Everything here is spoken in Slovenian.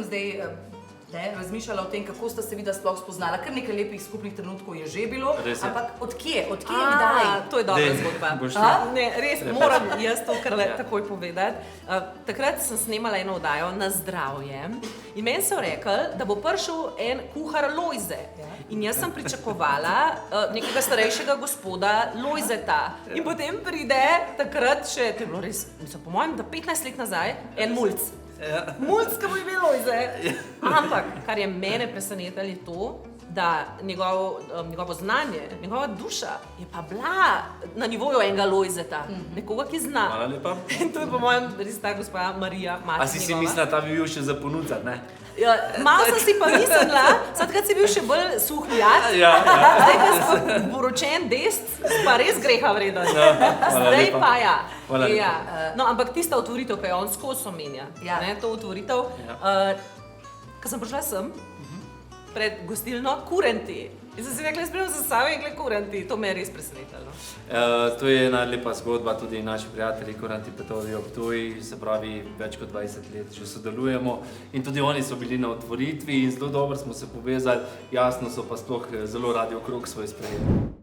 zdaj razmišljala o tem, kako sta se videla sploh spoznala. Kar nekaj lepih skupnih trenutkov je že bilo, ampak od kje, kdaj? To je dobra zgodba. Ne, res moram jaz to kar takoj povedati. Takrat sem snemala eno oddajo Na zdravje in meni so rekli, da bo prišel en kuhar Lojze. In jaz sem pričakovala nekega starejšega gospoda Lojzeta. In potem pride takrat še, to je bilo res, mislim, po mojem, da 15 let nazaj, en mulc. Mulc, ki bo imel Lojze. Ampak, kar je mene presenetilo, je to, da njegovo znanje, njegova duša je pa bila na nivoju enega Lojzeta. Nekoga, ki zna. Hvala lepa. In to je po mojem res ta gospa Marija, mati njegova. A si mislila, da ta bi bil še za ponuditi, ne? Malo sem si pa mislila, takrat si bil še bolj suhljat, zdaj, ko si poročen dest, pa res greha vreden. Zdaj pa ja. No, ampak tista otvoritev, ki jo on skozi omenja, to otvoritev, ko sem prišla sem, pred gostilno Kurenti. In sem si rekla, jaz spremljam za sabo in gled Kurenti. To me je res presenetilo. To je ena lepa zgodba, tudi naši prijatelji Kurenti Petovi ob Ptuju, se pravi, več kot 20 let že sodelujemo in tudi oni so bili na otvoritvi in zelo dobro smo se povezali, jasno so pa sploh zelo radi okrog svoj sprejeli.